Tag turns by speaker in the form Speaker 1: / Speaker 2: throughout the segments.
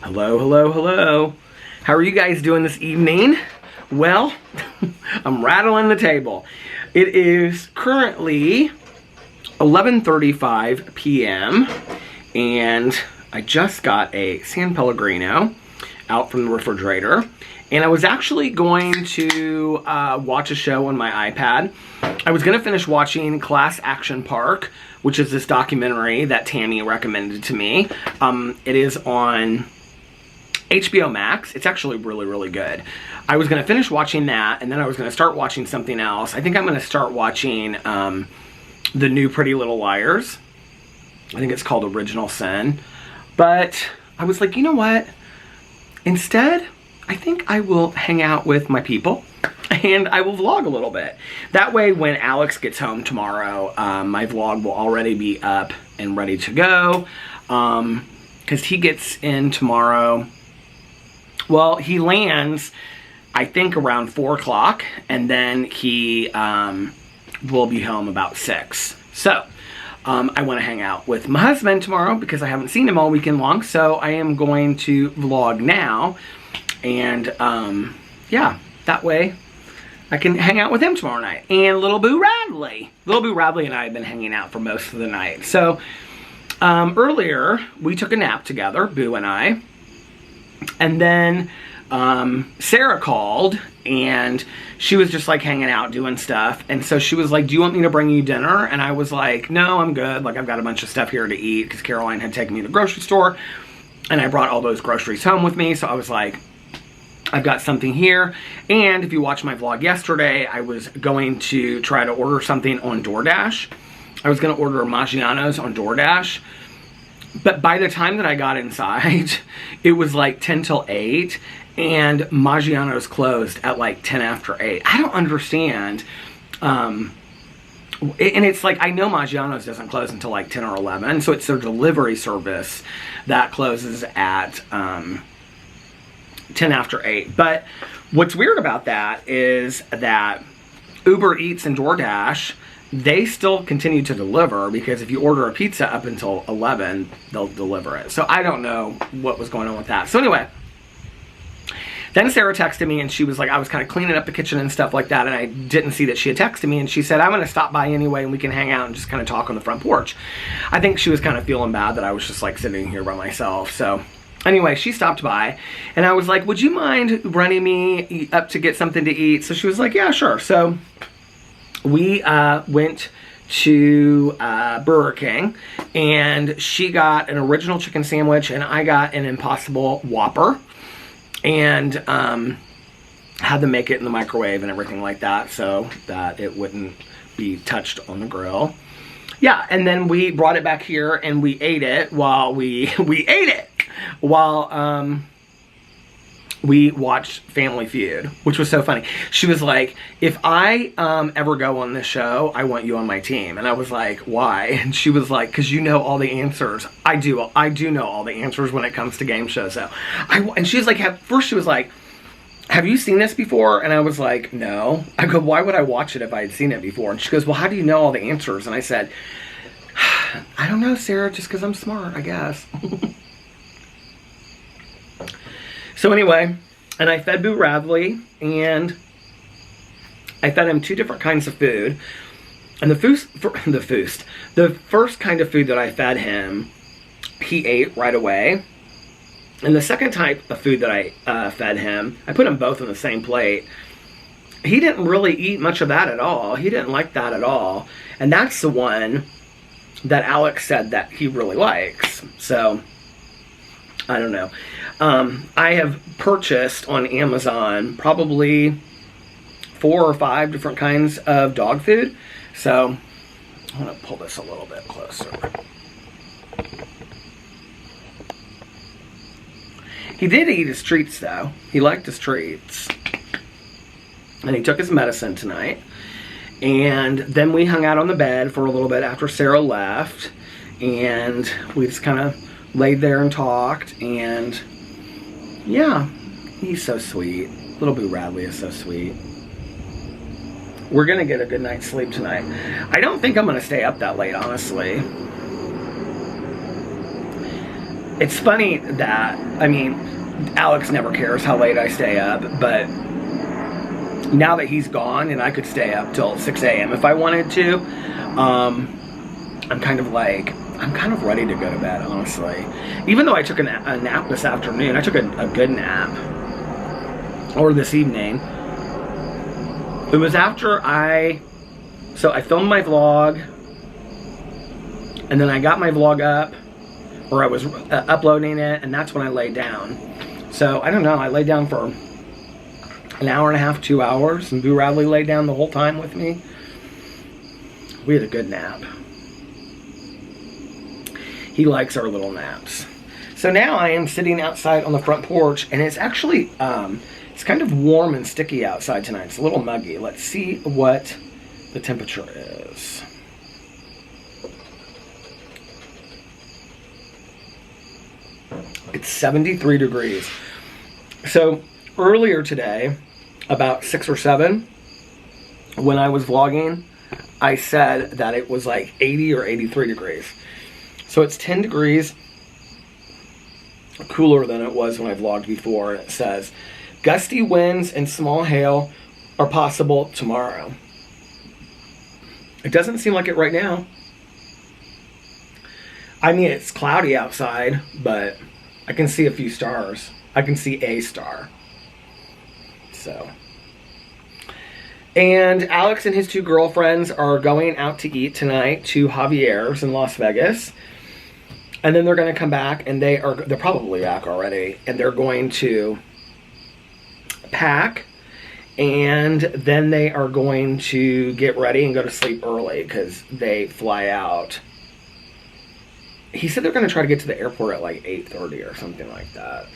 Speaker 1: Hello, hello, hello. How are you guys doing this evening? Well, I'm rattling the table. It is currently 11:35 p.m. and I just got a San Pellegrino out from the refrigerator. And I was actually going to watch a show on my iPad. I was going to finish watching Class Action Park, which is this documentary that Tammy recommended to me. It is on HBO Max. It's actually really, really good. I was going to finish watching that, and then I was going to start watching something else. I think I'm going to start watching the new Pretty Little Liars. I think it's called Original Sin. But I was like, you know what? Instead, I think I will hang out with my people and I will vlog a little bit. That way, when Alex gets home tomorrow, my vlog will already be up and ready to go. Because he gets in tomorrow. Well, he lands, I think, around 4 o'clock, and then he will be home about 6. So, I want to hang out with my husband tomorrow because I haven't seen him all weekend long, so I am going to vlog now. And, yeah, that way I can hang out with him tomorrow night. And Little Boo Radley. Little Boo Radley and I have been hanging out for most of the night. So, earlier, we took a nap together, Boo and I. And then Sarah called, and she was just like hanging out doing stuff. And so she was like, do you want me to bring you dinner? And I was like, no, I'm good. Like, I've got a bunch of stuff here to eat because Caroline had taken me to the grocery store. And I brought all those groceries home with me. So I was like, I've got something here. And if you watched my vlog yesterday, I was going to try to order something on DoorDash. I was going to order Maggiano's on DoorDash. But by the time that I got inside, it was like 10 till 8, and Maggiano's closed at like 10 after 8. I don't understand. And it's like, I know Maggiano's doesn't close until like 10 or 11, so it's their delivery service that closes at 10 after 8. But what's weird about that is that Uber Eats and DoorDash, they still continue to deliver, because if you order a pizza up until 11, they'll deliver it. So I don't know what was going on with that. So anyway, then Sarah texted me, and she was like, I was kind of cleaning up the kitchen and stuff like that, and I didn't see that she had texted me, and she said, I'm going to stop by anyway, and we can hang out and just kind of talk on the front porch. I think she was kind of feeling bad that I was just like sitting here by myself. So anyway, she stopped by, and I was like, would you mind running me up to get something to eat? So she was like, yeah, sure. So we went to Burger King, and she got an original chicken sandwich, and I got an Impossible Whopper, and had to make it in the microwave and everything like that so that it wouldn't be touched on the grill. Yeah, and then we brought it back here, and we ate it while we watched Family Feud, which was so funny. She was like, if I ever go on this show, I want you on my team. And I was like, why? And she was like, because you know all the answers. I do know all the answers when it comes to game shows. So, and she was like, first she was like, have you seen this before? And I was like, no. I go, why would I watch it if I had seen it before? And she goes, well, how do you know all the answers? And I said, I don't know, Sarah, just because I'm smart, I guess. So anyway, and I fed Boo Radley, and I fed him 2 different kinds of food. And the first kind of food that I fed him, he ate right away. And the second type of food that I fed him, I put them both on the same plate. He didn't really eat much of that at all. He didn't like that at all. And that's the one that Alex said that he really likes. So I don't know. I have purchased on Amazon probably 4 or 5 different kinds of dog food. So I'm going to pull this a little bit closer. He did eat his treats, though. He liked his treats. And he took his medicine tonight. And then we hung out on the bed for a little bit after Sarah left. And we just kind of laid there and talked. And yeah, he's so sweet. Little Boo Radley is so sweet. We're going to get a good night's sleep tonight. I don't think I'm going to stay up that late, honestly. It's funny that, I mean, Alex never cares how late I stay up, but now that he's gone and I could stay up till 6 a.m. if I wanted to, I'm kind of ready to go to bed, honestly. Even though I took a nap this afternoon, I took a good nap, or this evening. It was after I filmed my vlog, and then I got my vlog up, or I was uploading it, and that's when I laid down. So, I don't know, I laid down for an hour and a half, 2 hours, and Boo Radley laid down the whole time with me. We had a good nap. He likes our little naps. So now I am sitting outside on the front porch, and it's actually, it's kind of warm and sticky outside tonight. It's a little muggy. Let's see what the temperature is. It's 73 degrees. So earlier today, about 6 or 7, when I was vlogging, I said that it was like 80 or 83 degrees. So it's 10 degrees cooler than it was when I vlogged before. It says, gusty winds and small hail are possible tomorrow. It doesn't seem like it right now. I mean, it's cloudy outside, but I can see a few stars. I can see a star. So. And Alex and his 2 girlfriends are going out to eat tonight to Javier's in Las Vegas. And then they're going to come back, and they're probably back already, and they're going to pack, and then they are going to get ready and go to sleep early because they fly out. He said they're going to try to get to the airport at like 8:30 or something like that.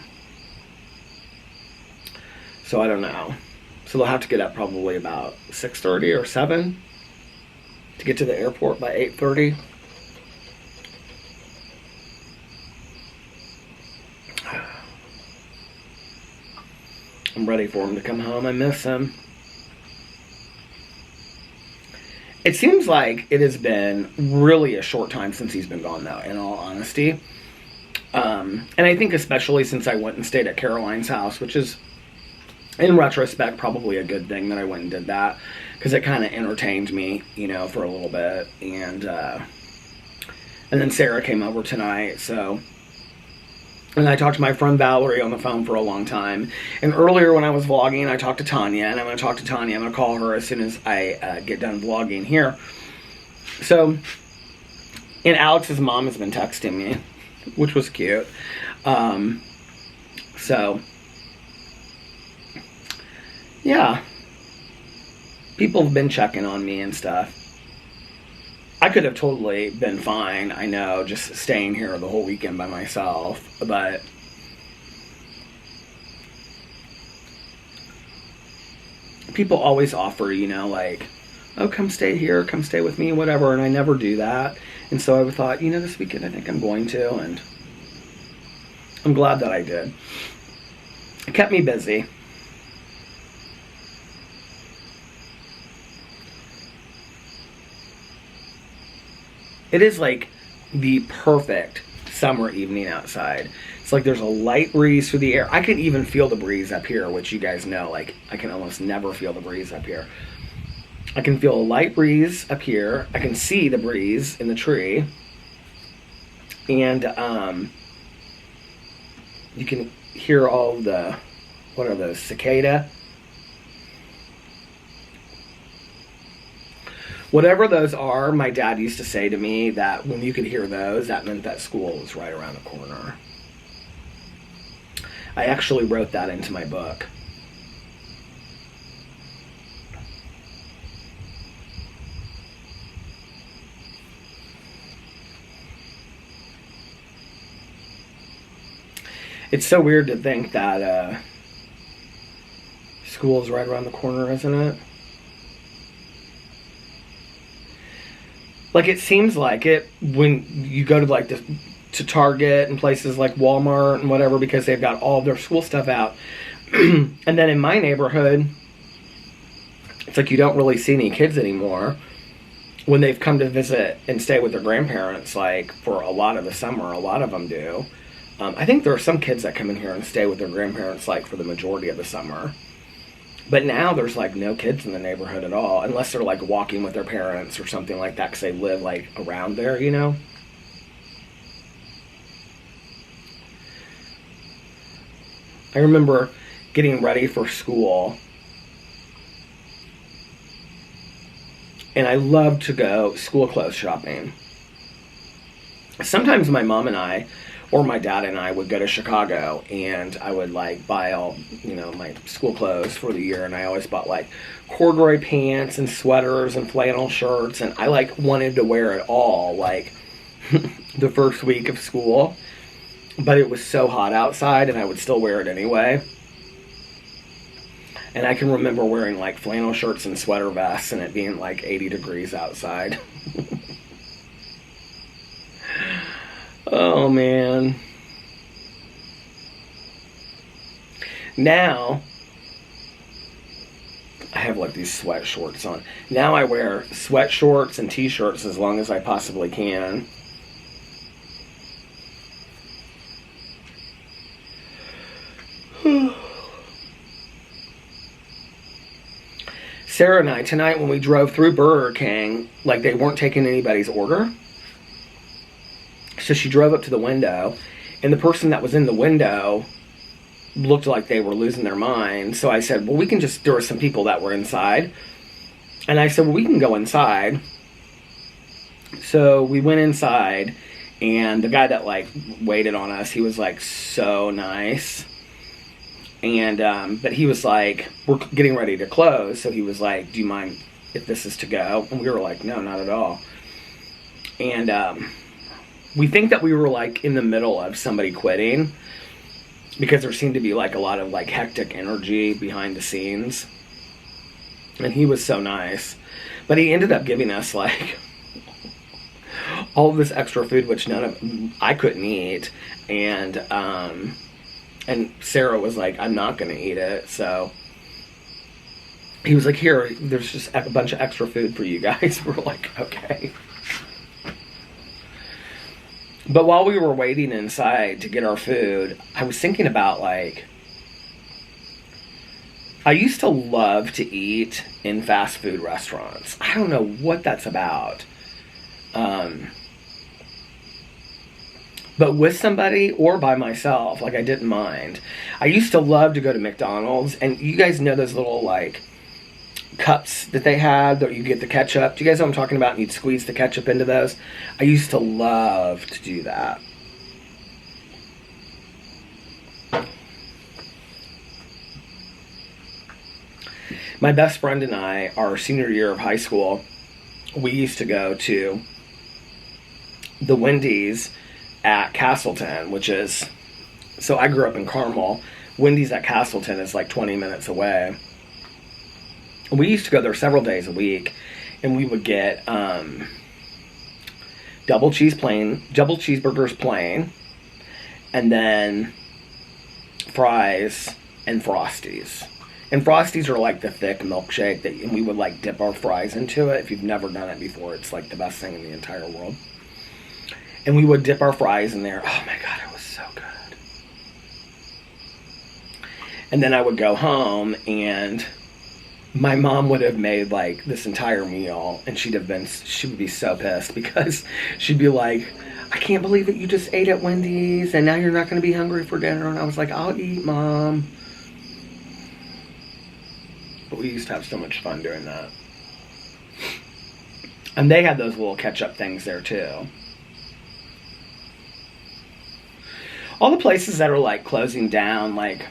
Speaker 1: So I don't know. So they'll have to get up probably about 6:30 or 7 to get to the airport by 8:30. I'm ready for him to come home. I miss him. It seems like it has been really a short time since he's been gone, though, in all honesty. And I think especially since I went and stayed at Caroline's house, which is, in retrospect, probably a good thing that I went and did that, because it kind of entertained me, you know, for a little bit. And then Sarah came over tonight, so... And I talked to my friend Valerie on the phone for a long time. And earlier when I was vlogging, I talked to Tanya. And I'm going to talk to Tanya. I'm going to call her as soon as I get done vlogging here. So, and Alex's mom has been texting me, which was cute. So, yeah. People have been checking on me and stuff. I could have totally been fine, I know, just staying here the whole weekend by myself, but people always offer, you know, like, oh, come stay here, come stay with me, whatever, and I never do that. And so I thought, you know, this weekend I think I'm going to, and I'm glad that I did. It kept me busy. It is like the perfect summer evening outside. It's like there's a light breeze through the air. I can even feel the breeze up here, which you guys know, like, I can almost never feel the breeze up here. I can feel a light breeze up here. I can see the breeze in the tree. And you can hear all the, what are those, cicada? Whatever those are, my dad used to say to me that when you could hear those, that meant that school was right around the corner. I actually wrote that into my book. It's so weird to think that school is right around the corner, isn't it? Like, it seems like it when you go to, like, to Target and places like Walmart and whatever, because they've got all their school stuff out. And then in my neighborhood, it's like you don't really see any kids anymore when they've come to visit and stay with their grandparents, like, for a lot of the summer. A lot of them do. I think there are some kids that come in here and stay with their grandparents like for the majority of the summer. But now there's like no kids in the neighborhood at all, unless they're like walking with their parents or something like that because they live like around there, you know? I remember getting ready for school, and I loved to go school clothes shopping. Sometimes my mom and I, or my dad and I, would go to Chicago, and I would like buy all, you know, my school clothes for the year, and I always bought like corduroy pants and sweaters and flannel shirts, and I like wanted to wear it all like the first week of school, but it was so hot outside and I would still wear it anyway. And I can remember wearing like flannel shirts and sweater vests and it being like 80 degrees outside. Oh man. Now, I have like these sweat shorts on. Now I wear sweat shorts and t-shirts as long as I possibly can. Sarah and I, tonight when we drove through Burger King, like they weren't taking anybody's order. So she drove up to the window, and the person that was in the window looked like they were losing their mind. So I said, well, there were some people that were inside. And I said, well, we can go inside. So we went inside, and the guy that like waited on us, he was like so nice. And, but he was like, we're getting ready to close. So he was like, do you mind if this is to go? And we were like, no, not at all. And, we think that we were like in the middle of somebody quitting because there seemed to be like a lot of like hectic energy behind the scenes. And he was so nice, but he ended up giving us like all of this extra food, which I couldn't eat. And Sarah was like, I'm not going to eat it. So he was like, here, there's just a bunch of extra food for you guys. We're like, okay. But while we were waiting inside to get our food, I was thinking about like, I used to love to eat in fast food restaurants. I don't know what that's about. But with somebody or by myself, like I didn't mind. I used to love to go to McDonald's, and you guys know those little like cups that they had that you get the ketchup. Do you guys know what I'm talking about? And you'd squeeze the ketchup into those. I used to love to do that. My best friend and I, our senior year of high school, we used to go to the Wendy's at Castleton, which is, so I grew up in Carmel. Wendy's at Castleton is like 20 minutes away. We used to go there several days a week, and we would get double cheeseburgers plain, and then fries and Frosties. And Frosties are like the thick milkshake and we would like dip our fries into it. If you've never done it before, it's like the best thing in the entire world. And we would dip our fries in there. Oh my God, it was so good. And then I would go home, and my mom would have made like this entire meal, and she would be so pissed because she'd be like, I can't believe that you just ate at Wendy's and now you're not going to be hungry for dinner. And I was like, I'll eat, Mom. But we used to have so much fun doing that. And they had those little ketchup things there too. All the places that are like closing down, like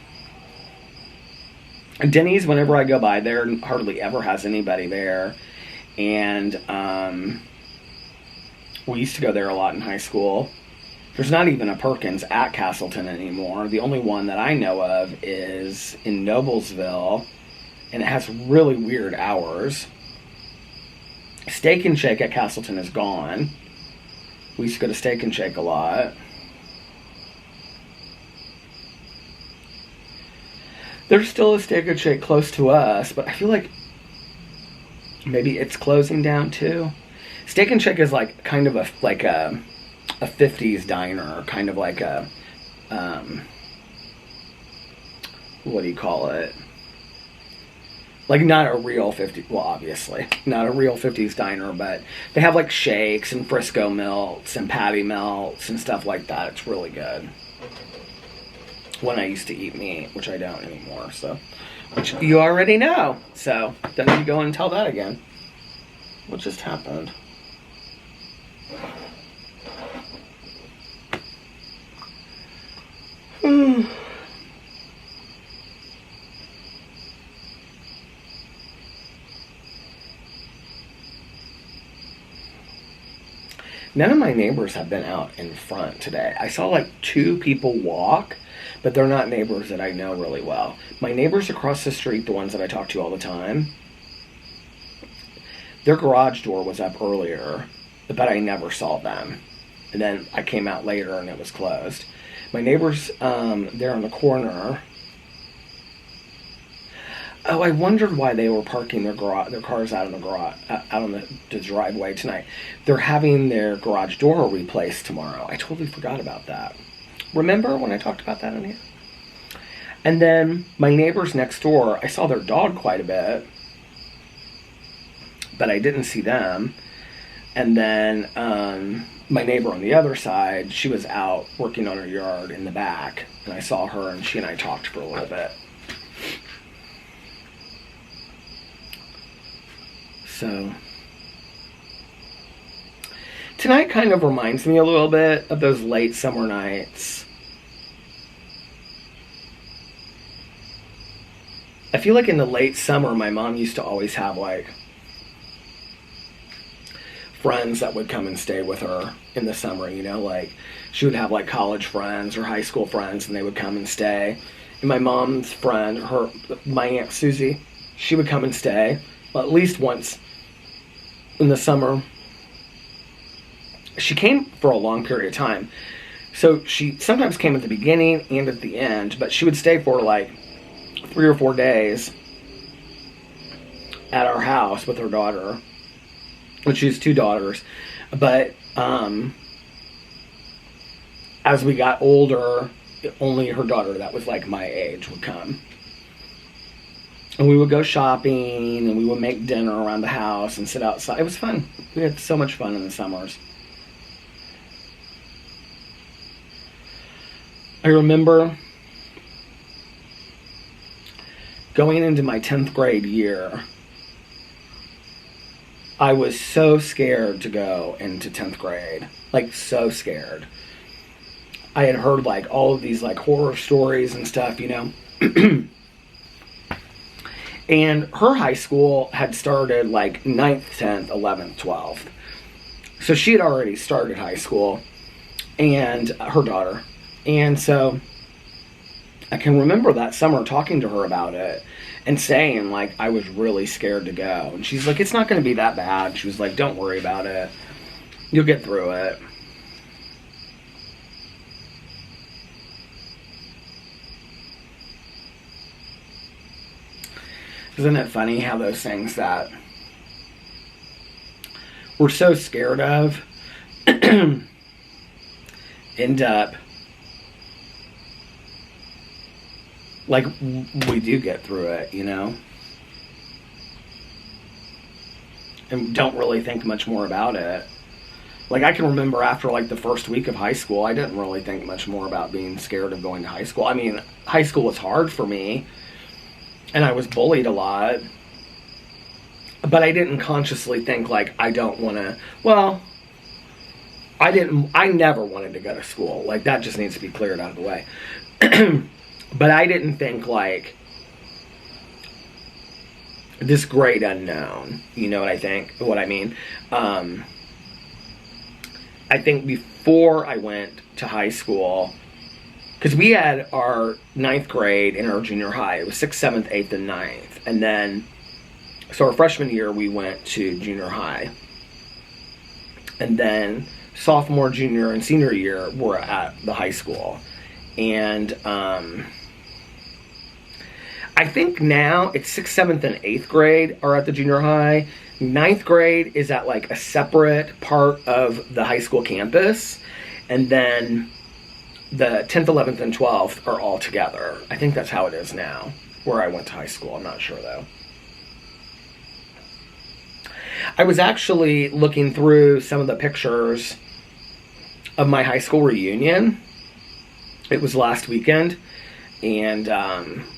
Speaker 1: Denny's, whenever I go by there, hardly ever has anybody there. And we used to go there a lot in high school. There's not even a Perkins at Castleton anymore. The only one that I know of is in Noblesville, and it has really weird hours. Steak and Shake at Castleton is gone. We used to go to Steak and Shake a lot. There's still a Steak and Shake close to us, but I feel like maybe it's closing down too. Steak and Shake is like kind of a 50s diner, kind of like a what do you call it? Like, not a real 50s, well, obviously, not a real 50s diner, but they have, like, shakes and Frisco melts and patty melts and stuff like that. It's really good. When I used to eat meat, which I don't anymore, so, which you already know. So, don't need to go and tell that again. What just happened? None of my neighbors have been out in front today. I saw like 2 people walk, but they're not neighbors that I know really well. My neighbors across the street, the ones that I talk to all the time, their garage door was up earlier, but I never saw them. And then I came out later and it was closed. My neighbors, there in the corner, oh, I wondered why they were parking their cars out in the garage, out on the driveway tonight. They're having their garage door replaced tomorrow. I totally forgot about that. Remember when I talked about that in here? And then my neighbors next door, I saw their dog quite a bit, but I didn't see them. And then my neighbor on the other side, she was out working on her yard in the back, and I saw her, and she and I talked for a little bit. So tonight kind of reminds me a little bit of those late summer nights. I feel like in the late summer, my mom used to always have like friends that would come and stay with her in the summer, you know, like she would have like college friends or high school friends, and they would come and stay. And my mom's friend, my Aunt Susie, she would come and stay at least once in the summer. She came for a long period of time. So she sometimes came at the beginning and at the end, but she would stay for like 3 or 4 days at our house with her daughter. And she has 2 daughters. But as we got older, only her daughter that was like my age would come. And we would go shopping, and we would make dinner around the house and sit outside. It was fun. We had so much fun in the summers. I remember going into my 10th grade year. I was so scared to go into 10th grade. Like, so scared. I had heard, like, all of these, like, horror stories and stuff, you know. And her high school had started like 9th, 10th, 11th, 12th. So she had already started high school, and her daughter. And so I can remember that summer talking to her about it and saying like I was really scared to go. And she's like, it's not going to be that bad. She was like, don't worry about it. You'll get through it. Isn't it funny how those things that we're so scared of end up, like, we do get through it, you know? And don't really think much more about it. Like, I can remember after, like, the first week of high school, I didn't really think much more about being scared of going to high school. I mean, high school was hard for me. And I was bullied a lot. But I didn't consciously think, like, I don't want to... Well, I never wanted to go to school. Like, that just needs to be cleared out of the way. But I didn't think, like, this great unknown. You know what I mean? I think before I went to high school... Because we had our 9th grade in our junior high. It was 6th, 7th, 8th, and 9th. And then, so our freshman year, we went to junior high. And then sophomore, junior, and senior year were at the high school. And I think now it's 6th, 7th, and 8th grade are at the junior high. 9th grade is at like a separate part of the high school campus. And then the 10th, 11th, and 12th are all together. I think that's how it is now, where I went to high school. I'm not sure, though. I was actually looking through some of the pictures of my high school reunion. It was last weekend, and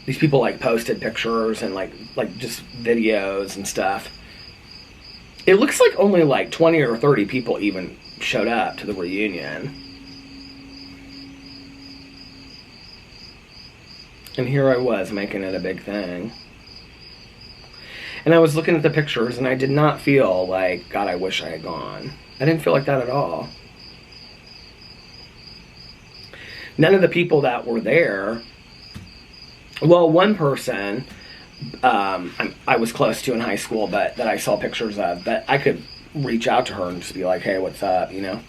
Speaker 1: these people like posted pictures and like just videos and stuff. It looks like only like 20 or 30 people even showed up to the reunion. And here I was making it a big thing. And I was looking at the pictures and I did not feel like, God, I wish I had gone. I didn't feel like that at all. None of the people that were there, well, one person I was close to in high school, but that I saw pictures of, that I could reach out to her and just be like, hey, what's up, you know?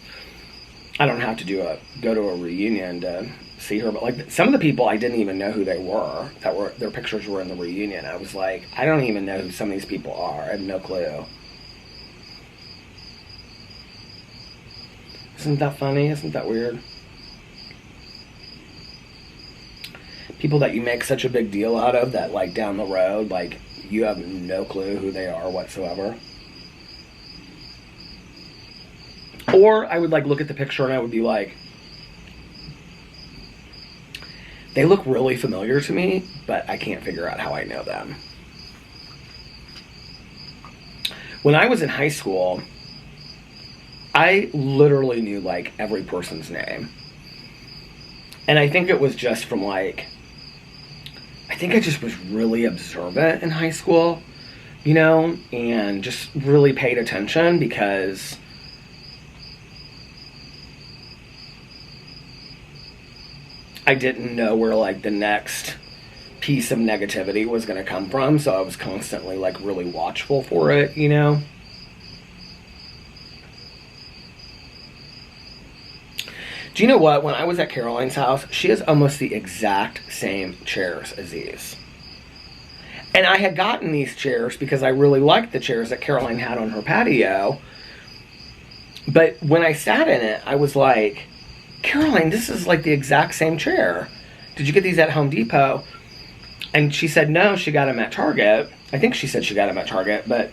Speaker 1: I don't have to go to a reunion to see her, but like some of the people I didn't even know who they were, their pictures were in the reunion. I was like, I don't even know who some of these people are. I have no clue. Isn't that funny? Isn't that weird? People that you make such a big deal out of that like down the road, like you have no clue who they are whatsoever. Or I would like look at the picture and I would be like, they look really familiar to me, but I can't figure out how I know them. When I was in high school, I literally knew like every person's name. And I think it was just from like, I think I just was really observant in high school, you know, and just really paid attention because I didn't know where like the next piece of negativity was going to come from. So I was constantly like really watchful for it, you know. Do you know what? When I was at Caroline's house, she has almost the exact same chairs as these. And I had gotten these chairs because I really liked the chairs that Caroline had on her patio. But when I sat in it, I was like, Caroline, this is like the exact same chair. Did you get these at Home Depot? And she said, no, she got them at Target. I think she said she got them at Target, but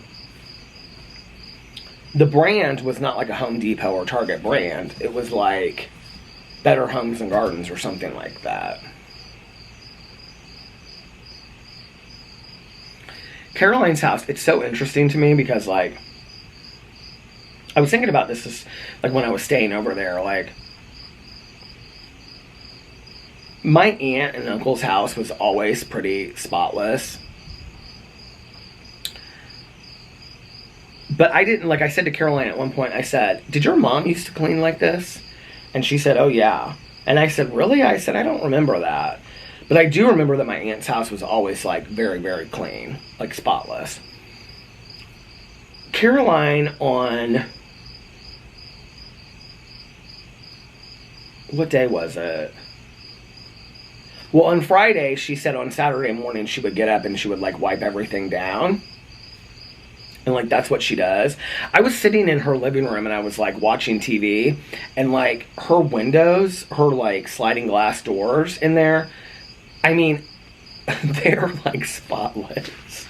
Speaker 1: the brand was not like a Home Depot or Target brand. It was like Better Homes and Gardens or something like that. Caroline's house, it's so interesting to me because like, I was thinking about this like when I was staying over there, like my aunt and uncle's house was always pretty spotless. But I didn't, like I said to Caroline at one point, I said, did your mom used to clean like this? And she said, oh yeah. And I said, really? I said, I don't remember that. But I do remember that my aunt's house was always like very, very clean, like spotless. Caroline on, what day was it? Well, on Friday, she said on Saturday morning she would get up and she would like wipe everything down. And like that's what she does. I was sitting in her living room and I was like watching TV, and like her windows, her like sliding glass doors in there, I mean, they're like spotless.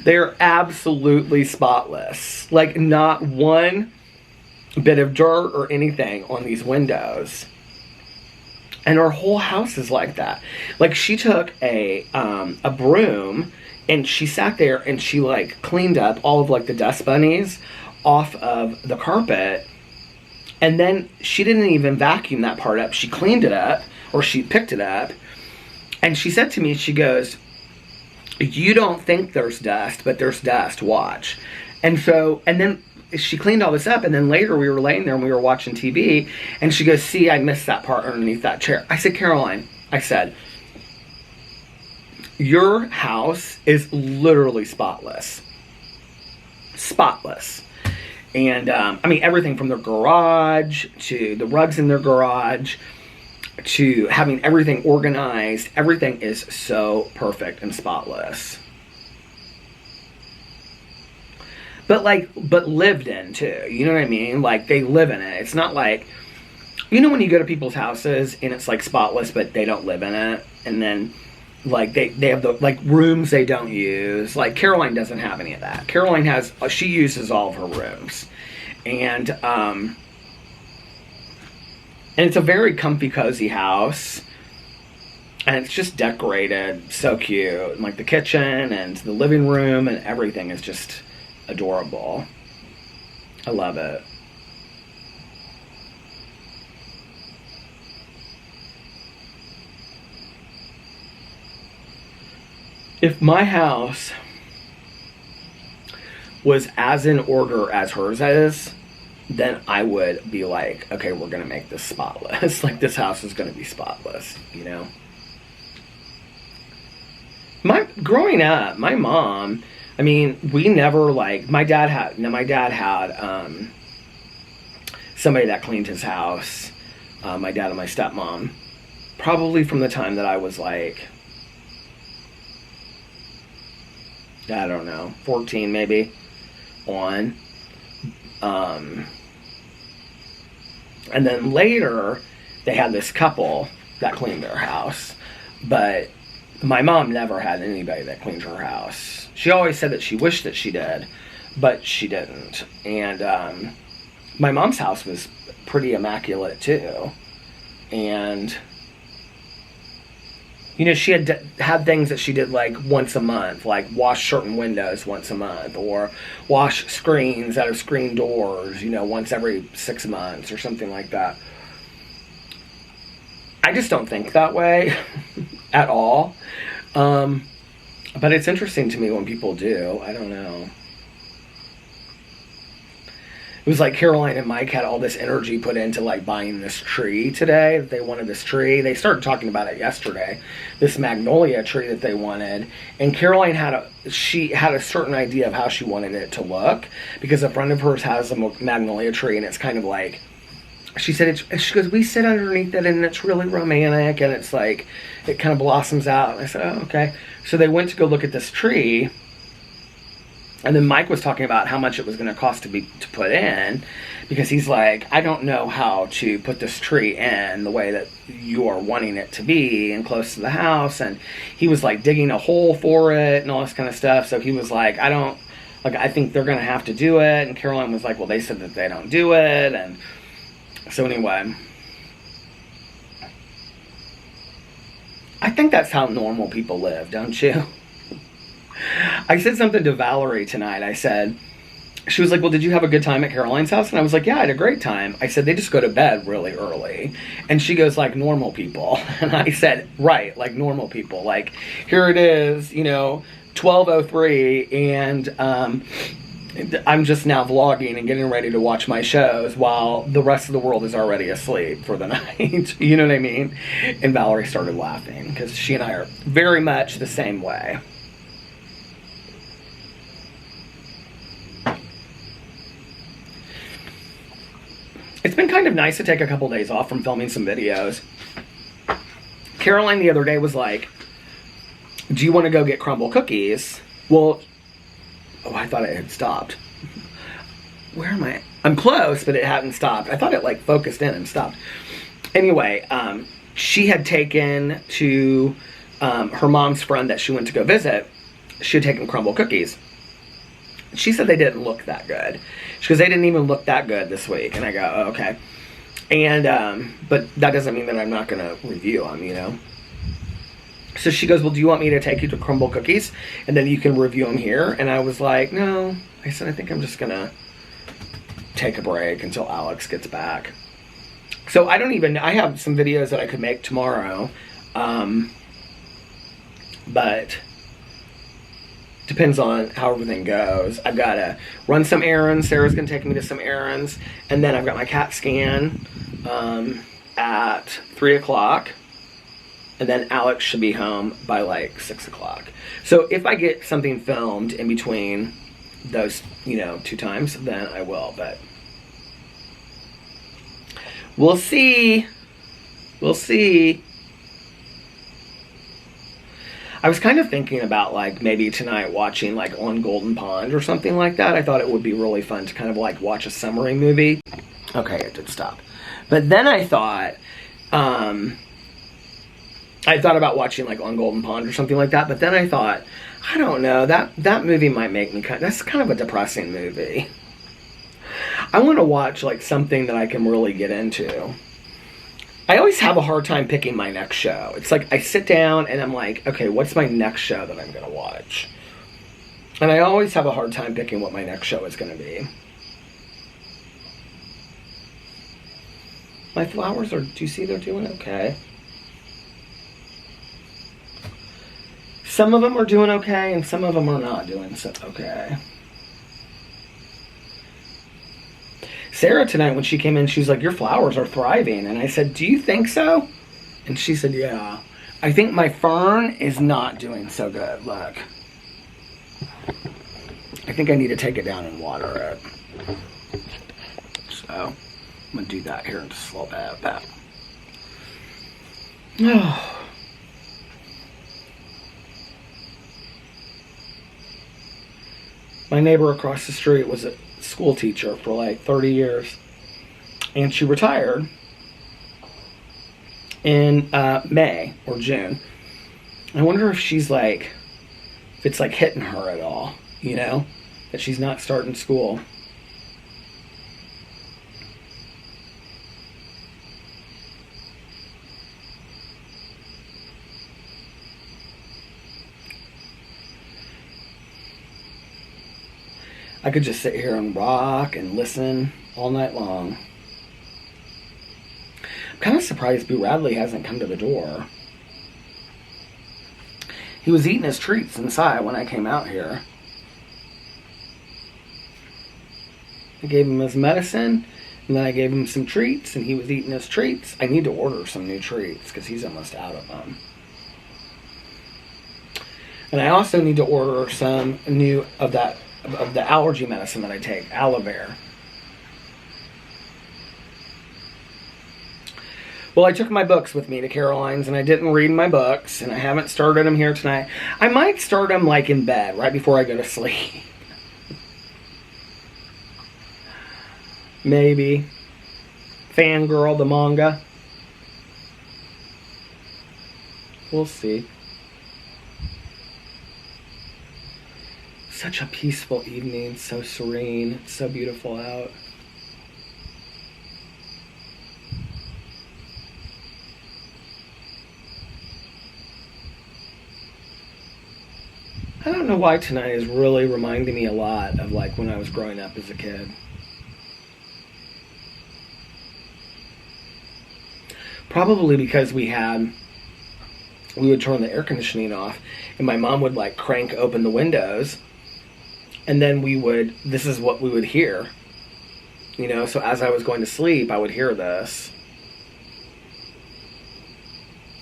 Speaker 1: They're absolutely spotless. Like not one bit of dirt or anything on these windows. And her whole house is like that. Like she took a broom and she sat there and she like cleaned up all of like the dust bunnies off of the carpet. And then she didn't even vacuum that part up. She cleaned it up, or she picked it up. And she said to me, she goes, you don't think there's dust, but there's dust, watch. And then she cleaned all this up, and then later we were laying there and we were watching TV, and she goes, see, I missed that part underneath that chair. I said, Caroline, I said, your house is literally spotless. Spotless. And, I mean, everything from their garage, to the rugs in their garage, to having everything organized, everything is so perfect and spotless. But lived in too, you know what I mean? Like they live in it. It's not like, you know when you go to people's houses and it's like spotless, but they don't live in it, and then like they have the like rooms they don't use. Like Caroline doesn't have any of that. Caroline has, she uses all of her rooms, and it's a very comfy, cozy house, and it's just decorated so cute. And like the kitchen and the living room and everything is just adorable. I love it. If my house was as in order as hers is, then I would be like, okay, we're going to make this spotless. Like, this house is going to be spotless, you know? Growing up, my mom, I mean, we never, like, my dad had somebody that cleaned his house, my dad and my stepmom, probably from the time that I was, like, I don't know, 14 maybe, on. And then later, they had this couple that cleaned their house. But my mom never had anybody that cleaned her house. She always said that she wished that she did, but she didn't. And my mom's house was pretty immaculate too. And you know, she had things that she did like once a month, like wash certain windows once a month, or wash screens out of screen doors, you know, once every 6 months or something like that. I just don't think that way at all. But it's interesting to me when people do. I don't know. It was like Caroline and Mike had all this energy put into like buying this tree today. They wanted this tree. They started talking about it yesterday. This magnolia tree that they wanted. And Caroline had a certain idea of how she wanted it to look, because a friend of hers has a magnolia tree, and it's kind of like, she said, she goes, we sit underneath it and it's really romantic, and it's like, it kind of blossoms out. And I said, oh, okay. So they went to go look at this tree. And then Mike was talking about how much it was going to cost to put in, because he's like, I don't know how to put this tree in the way that you are wanting it to be and close to the house. And he was like digging a hole for it and all this kind of stuff. So he was like, I think they're going to have to do it. And Caroline was like, well, they said that they don't do it. And so anyway, I think that's how normal people live, don't you? I said something to Valerie tonight. I said, she was like, well, did you have a good time at Caroline's house? And I was like, yeah, I had a great time. I said, they just go to bed really early. And she goes, like normal people. And I said, right, like normal people. Like, here it is, you know, 12:03, and I'm just now vlogging and getting ready to watch my shows while the rest of the world is already asleep for the night. You know what I mean? And Valerie started laughing, because she and I are very much the same way. It's been kind of nice to take a couple days off from filming some videos. Caroline the other day was like, do you want to go get crumble cookies? Well, oh, I thought it had stopped. Where am I? I'm close, but it hadn't stopped. I thought it like focused in and stopped. Anyway, she had taken to her mom's friend that she went to go visit. She had taken crumble cookies. She said they didn't look that good. She goes, they didn't even look that good this week. And I go, oh, okay. And, but that doesn't mean that I'm not going to review them, you know. So she goes, well, do you want me to take you to crumble cookies and then you can review them here? And I was like, no. I said, I think I'm just going to take a break until Alex gets back. So I have some videos that I could make tomorrow. But depends on how everything goes. I've got to run some errands. Sarah's going to take me to some errands. And then I've got my CAT scan at 3 o'clock. And then Alex should be home by like 6 o'clock. So if I get something filmed in between those, you know, 2 times, then I will. But we'll see. We'll see. I was kind of thinking about like maybe tonight watching like On Golden Pond or something like that. I thought it would be really fun to kind of like watch a summary movie. Okay, it did stop. But then I thought about watching like On Golden Pond or something like that. But then I thought, I don't know, that movie might make me that's kind of a depressing movie. I want to watch like something that I can really get into. I always have a hard time picking my next show. It's like I sit down and I'm like, okay, what's my next show that I'm going to watch? And I always have a hard time picking what my next show is going to be. My flowers do you see they're doing okay? Some of them are doing okay and some of them are not doing so okay. Sarah tonight, when she came in, she was like, your flowers are thriving. And I said, do you think so? And she said, yeah. I think my fern is not doing so good. Look. I think I need to take it down and water it. So, I'm going to do that here in just a little bit. Oh. My neighbor across the street was a school teacher for like 30 years. And she retired in May or June. I wonder if she's like, if it's like hitting her at all, you know, that she's not starting school. I could just sit here and rock and listen all night long. I'm kind of surprised Boo Radley hasn't come to the door. He was eating his treats inside when I came out here. I gave him his medicine, and then I gave him some treats, and he was eating his treats. I need to order some new treats, because he's almost out of them. And I also need to order some new of the allergy medicine that I take, aloe vera. Well, I took my books with me to Caroline's, and I didn't read my books, and I haven't started them here tonight. I might start them, like, in bed, right before I go to sleep. Maybe. Fangirl, the manga. We'll see. Such a peaceful evening, so serene, it's so beautiful out. I don't know why tonight is really reminding me a lot of like when I was growing up as a kid. Probably because we would turn the air conditioning off and my mom would like crank open the windows and then this is what we would hear. You know, so as I was going to sleep, I would hear this.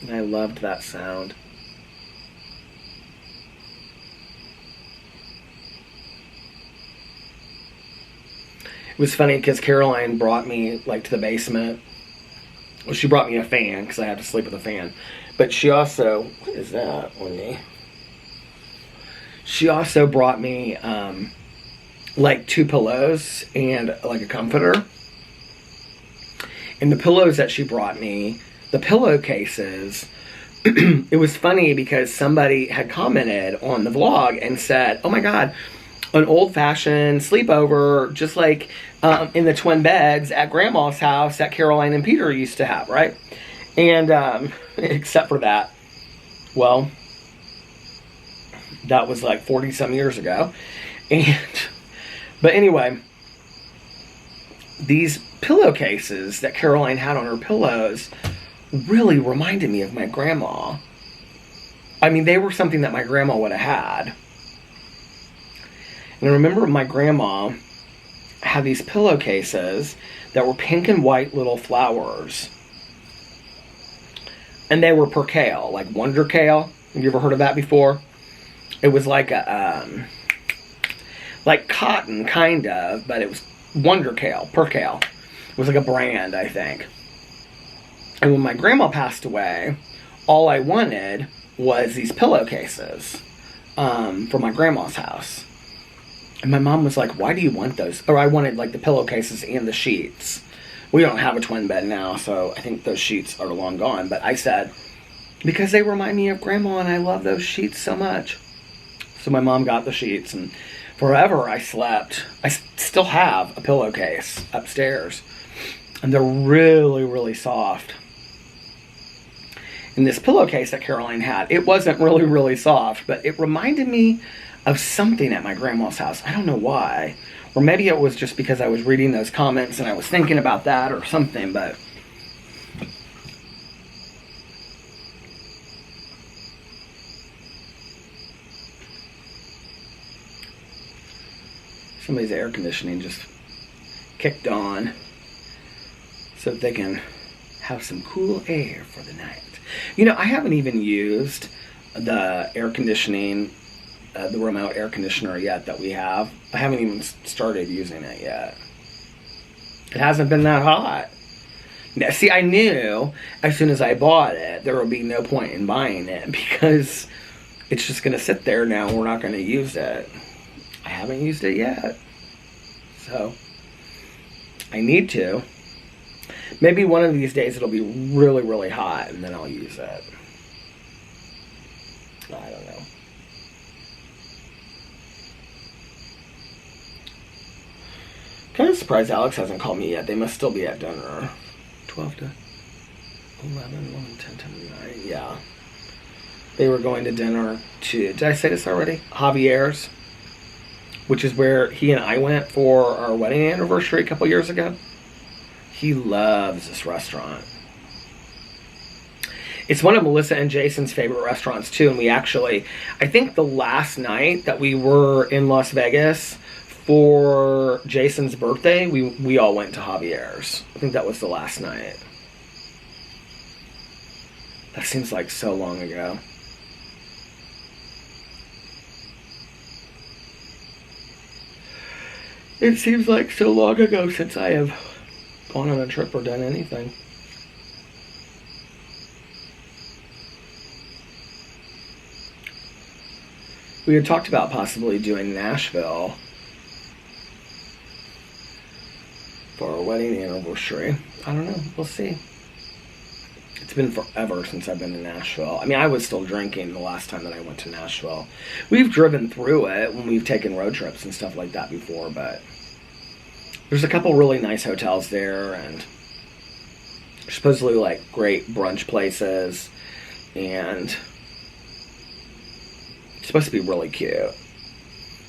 Speaker 1: And I loved that sound. It was funny because Caroline brought me like to the basement. Well, she brought me a fan because I had to sleep with a fan. But she also, what is that on me? She also brought me like 2 pillows and like a comforter. And the pillows that she brought me, the pillowcases, it was funny because somebody had commented on the vlog and said, oh my God, an old-fashioned sleepover, just like in the twin beds at Grandma's house that Caroline and Peter used to have, right? And except for that, well, that was like 40-some years ago. But anyway, these pillowcases that Caroline had on her pillows really reminded me of my grandma. I mean, they were something that my grandma would have had. And I remember my grandma had these pillowcases that were pink and white little flowers. And they were percale, like Wonder Kale. Have you ever heard of that before? It was like a, like cotton, kind of, but it was Wonder Kale, percale. It was like a brand, I think. And when my grandma passed away, all I wanted was these pillowcases for my grandma's house. And my mom was like, why do you want those? Or I wanted like the pillowcases and the sheets We don't have a twin bed now, so I think those sheets are long gone. But I said, because they remind me of Grandma and I love those sheets so much. So my mom got the sheets, and forever I slept. I still have a pillowcase upstairs, and they're really, really soft. And this pillowcase that Caroline had, it wasn't really, really soft, but it reminded me of something at my grandma's house. I don't know why. Or maybe it was just because I was reading those comments and I was thinking about that or something, but somebody's air conditioning just kicked on so that they can have some cool air for the night. You know, I haven't even used the air conditioning, the remote air conditioner yet that we have. I haven't even started using it yet. It hasn't been that hot. Now, see, I knew as soon as I bought it, there would be no point in buying it because it's just going to sit there now and we're not going to use it. I haven't used it yet. So, I need to. Maybe one of these days it'll be really, really hot and then I'll use it. I don't know. Kind of surprised Alex hasn't called me yet. They must still be at dinner. 12 to 11, 11, 10, 10 to 9. Yeah. They were going to dinner to, did I say this already? Javier's, which is where he and I went for our wedding anniversary a couple years ago. He loves this restaurant. It's one of Melissa and Jason's favorite restaurants too. And we actually, I think the last night that we were in Las Vegas for Jason's birthday, we all went to Javier's. I think that was the last night. That seems like so long ago. It seems like so long ago since I have gone on a trip or done anything. We had talked about possibly doing Nashville for our wedding anniversary. I don't know. We'll see. It's been forever since I've been to Nashville. I mean, I was still drinking the last time that I went to Nashville. We've driven through it when we've taken road trips and stuff like that before, but there's a couple really nice hotels there, and supposedly like great brunch places, and it's supposed to be really cute.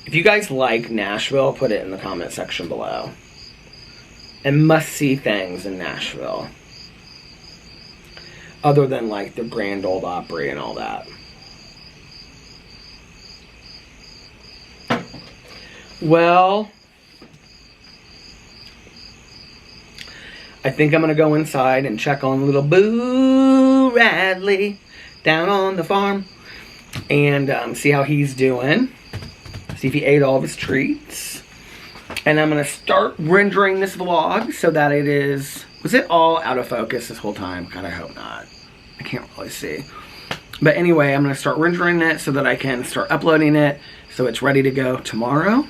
Speaker 1: If you guys like Nashville, put it in the comment section below. And must-see things in Nashville, other than like the Grand Ole Opry and all that. Well, I think I'm going to go inside and check on little Boo Radley down on the farm and see how he's doing. See if he ate all of his treats. And I'm going to start rendering this vlog so that it is... Was it all out of focus this whole time? God, I hope not. I can't really see. But anyway, I'm going to start rendering it so that I can start uploading it so it's ready to go tomorrow.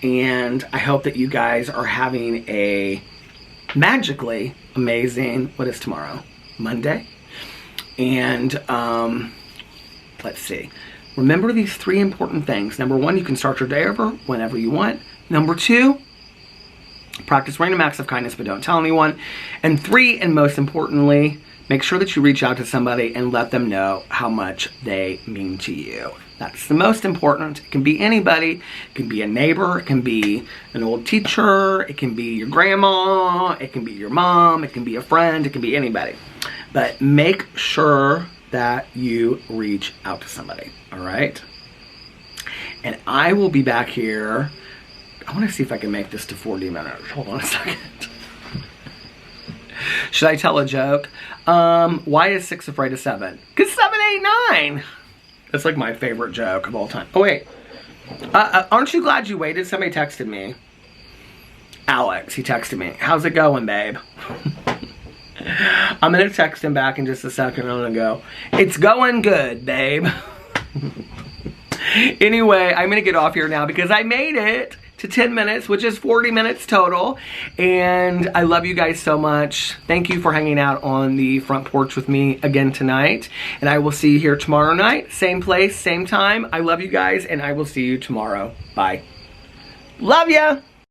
Speaker 1: And I hope that you guys are having a magically amazing... What is tomorrow? Monday? And let's see. Remember these 3 important things. Number 1, you can start your day over whenever you want. Number 2, practice random acts of kindness but don't tell anyone. And 3, and most importantly, make sure that you reach out to somebody and let them know how much they mean to you. That's the most important. It can be anybody. It can be a neighbor. It can be an old teacher. It can be your grandma. It can be your mom. It can be a friend. It can be anybody. But make sure that you reach out to somebody, all right? And I will be back here. I want to see if I can make this to 40 minutes. Hold on a second. Should I tell a joke? Why is 6 afraid of 7? Because 7 ain't 9. That's like my favorite joke of all time. Oh, wait. Aren't you glad you waited? Somebody texted me. Alex, he texted me. How's it going, babe? I'm going to text him back in just a second. I'm going to go, it's going good, babe. Anyway, I'm going to get off here now because I made it to to 10 minutes, which is 40 minutes total. And I love you guys so much. Thank you for hanging out on the front porch with me again tonight. And I will see you here tomorrow night. Same place, same time. I love you guys, and I will see you tomorrow. Bye. Love ya!